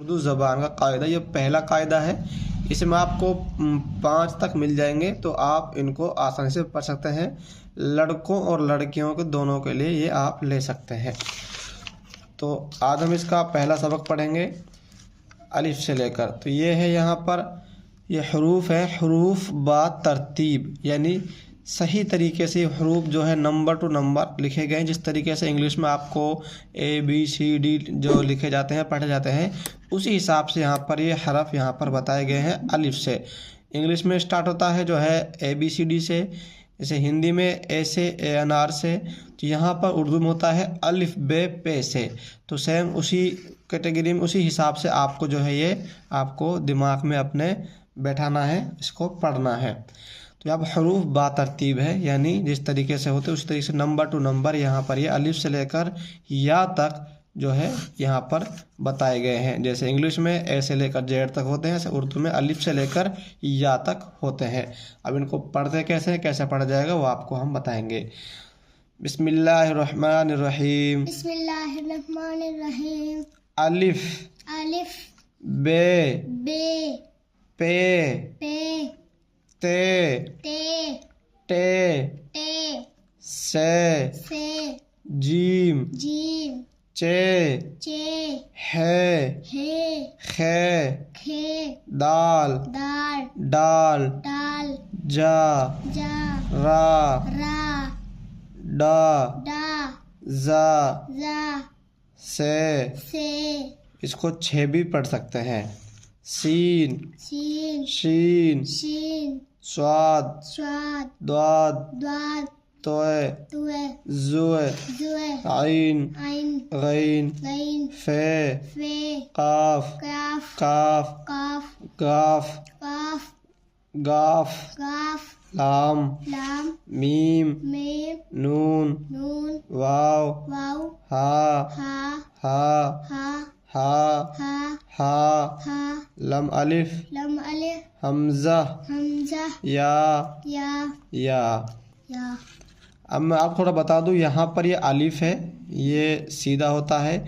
उर्दू ज़बान का कायदा, ये पहला कायदा है। इसमें आपको 5 तक मिल जाएंगे, तो आप इनको आसानी से पढ़ सकते हैं। लड़कों और लड़कियों के दोनों के लिए ये आप ले सकते हैं। तो आज हम इसका पहला सबक पढ़ेंगे अलिफ से लेकर। तो ये है यहाँ पर, ये हरूफ है, हरूफ बा तरतीब, यानी सही तरीके से हरूफ जो है नंबर टू नंबर लिखे गए हैं। जिस तरीके से इंग्लिश में आपको ABCD जो लिखे जाते हैं, पढ़े जाते हैं, उसी हिसाब से यहाँ पर ये हरफ यहाँ पर बताए गए हैं अलिफ से। इंग्लिश में स्टार्ट होता है जो है ABCD से, जैसे हिंदी में ए से ANR से, तो यहाँ पर उर्दू में होता है अलिफ बे पे से। तो सेम उसी कैटेगरी में, उसी हिसाब से आपको जो है ये आपको दिमाग में अपने बैठाना है, इसको पढ़ना है। तो यहाँ पर हरूफ बा तरतीब है, यानी जिस तरीके से होते उस तरीके से नंबर टू नंबर यहाँ पर ये अलिफ से लेकर या तक जो है यहाँ पर बताए गए हैं। जैसे इंग्लिश में ए से लेकर जेड तक होते हैं, ऐसे उर्दू में अलिफ से लेकर या तक होते हैं। अब इनको पढ़ते कैसे हैं, कैसे पढ़ा जाएगा, वो आपको हम बताएंगे। बिस्मिल्लाहिर्रहमानिर्रहीम। बिस्मिल्लाहिर्रहमानिर्रहीम। अलिफ अलिफ बे बे पे पे ते ते टे टे से से जीम जीम चे चे है हे खे खे दाल दाल डाल दाल जा जा रा रा डा डा जा जा से। इसको 6 भी पढ़ सकते हैं। सीन शीन शीन शीन स्वाद स्वाद द्वाद द्वाद तोय तुए जुए जुए आइन आइन गैन गैन फे फे काफ काफ काफ काफ गाफ काफ गाफ गाफ लाम लाम मीम मीम नून नून वाव वाव हा हा हा हा हा हा हा हा लम अलिफ लम अलिफ हमजा हमजा या या अब मैं आपको थोड़ा बता दूं, यहाँ पर ये अलिफ है, ये सीधा होता है,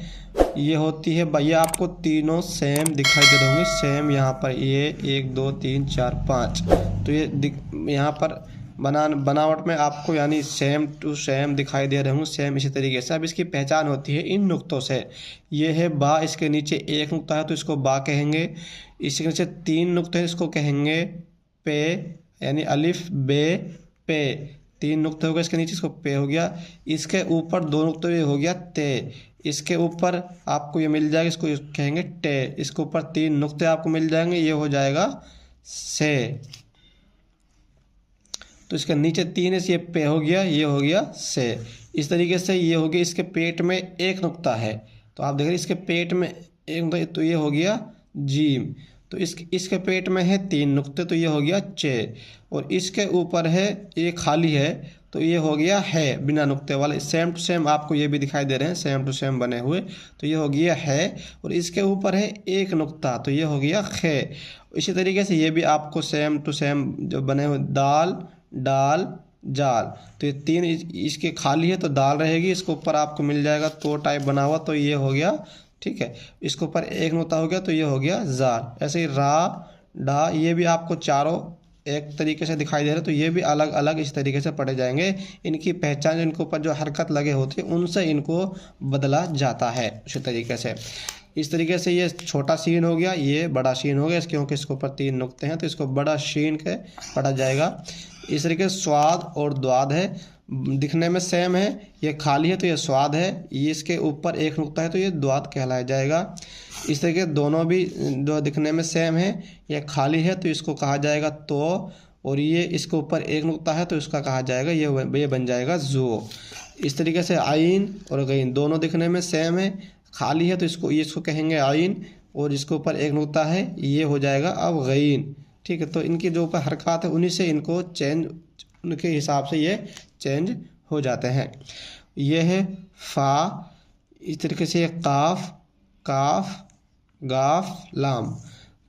ये होती है भैया, आपको तीनों सेम दिखाई दे रहे होंगे। सेम यहाँ पर ये 1 2 3 4 5, तो ये यहाँ पर बनावट में आपको यानी सेम टू सेम दिखाई दे रहे होंगे, सेम इसी तरीके से। अब इसकी पहचान होती है इन नुक्तों से। ये है बा, इसके नीचे 1 नुक्ता है तो इसको बा कहेंगे। इसके नीचे 3 नुक्ते हैं, इसको कहेंगे पे, यानी अलिफ बे पे। 3 नुक्ते हो गए इसके नीचे, इसको पे हो गया। इसके ऊपर 2 नुक्ते, ये हो गया ते। इसके ऊपर आपको ये मिल जाएगा, इसको कहेंगे टे। इसके ऊपर 3 नुक्ते आपको मिल जाएंगे, ये हो जाएगा से। तो इसके नीचे 3 है, ये पे हो गया, ये हो गया से। इस तरीके से ये हो गया। इसके पेट में 1 नुक्ता है, तो आप देख रहे हैं इसके पेट में 1 नुक्ता, तो ये हो गया जीम। तो इसके पेट में है 3 नुक्ते, तो ये हो गया चे। और इसके ऊपर है, ये खाली है, तो ये हो गया है बिना नुक्ते वाले। सेम टू सेम आपको ये भी दिखाई दे रहे हैं, सेम टू सेम बने हुए, तो ये हो गया है। और इसके ऊपर है 1 नुक्ता, तो ये हो गया खे। इसी तरीके से ये भी आपको सेम टू सेम जो बने हुए, दाल डाल जाल, तो ये 3 इसके खाली है तो दाल रहेगी। इसके ऊपर आपको मिल जाएगा तो टाइप बना हुआ, तो ये हो गया, ठीक है। इसके ऊपर 1 नुक्ता हो गया, तो ये हो गया जार। ऐसे ही रा डा, ये भी आपको चारों एक तरीके से दिखाई दे रहे हैं, तो ये भी अलग अलग इस तरीके से पढ़े जाएंगे। इनकी पहचान, इनके ऊपर जो हरकत लगे होती है उनसे इनको बदला जाता है उसी तरीके से। इस तरीके से ये छोटा शीन हो गया, ये बड़ा शीन हो गया, क्योंकि इसके ऊपर 3 नुक्ते हैं, तो इसको बड़ा शीन के पढ़ा जाएगा। इस तरीके से स्वाद और द्वाद है, दिखने में सेम है। ये खाली है तो ये स्वाद है, ये इसके ऊपर 1 नुक्ता है तो ये द्वाद कहलाया जाएगा। इस तरीके दोनों भी जो दिखने में सेम है, ये खाली है तो इसको कहा जाएगा तो, और ये इसके ऊपर 1 नुक्ता है तो इसका कहा जाएगा ये बन जाएगा जो। इस तरीके से आइन और गईन दोनों दिखने में सेम है, खाली है तो इसको कहेंगे आइन, और इसके ऊपर 1 नुक्ता है, ये हो जाएगा अब गईन, ठीक है। तो इनकी जो ऊपर हरकत है उन्हीं से इनको चेंज, उनके हिसाब से ये चेंज हो जाते हैं। ये है फा, इस तरीके से काफ काफ गाफ लाम,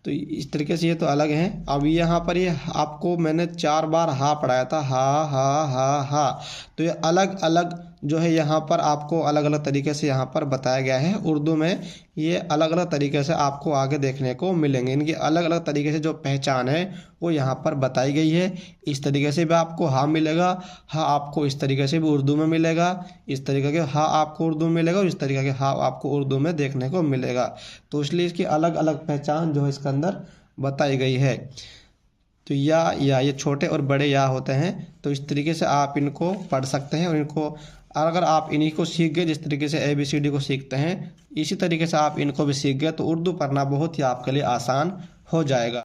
तो इस तरीके से ये तो अलग हैं। अब यहाँ पर ये आपको मैंने 4 बार हा पढ़ाया था, हा हा हा हा, तो ये अलग अलग जो है यहाँ पर आपको अलग अलग तरीके से यहाँ पर बताया गया है। उर्दू में ये अलग अलग तरीके से आपको आगे देखने को मिलेंगे। इनकी अलग अलग तरीके से जो पहचान है वो यहाँ पर बताई गई है। इस तरीके से भी आपको हा मिलेगा, हा आपको इस तरीके से भी उर्दू में मिलेगा, इस तरीके के हा आपको उर्दू में मिलेगा और इस तरीके के हा आपको उर्दू में देखने को मिलेगा। तो इसलिए इसकी अलग अलग पहचान जो है इसके अंदर बताई गई है। तो या ये छोटे और बड़े या होते हैं। तो इस तरीके से आप इनको पढ़ सकते हैं और इनको अगर आप इन्हीं को सीख गए, जिस तरीके से ABCD को सीखते हैं इसी तरीके से आप इनको भी सीख गए तो उर्दू पढ़ना बहुत ही आपके लिए आसान हो जाएगा।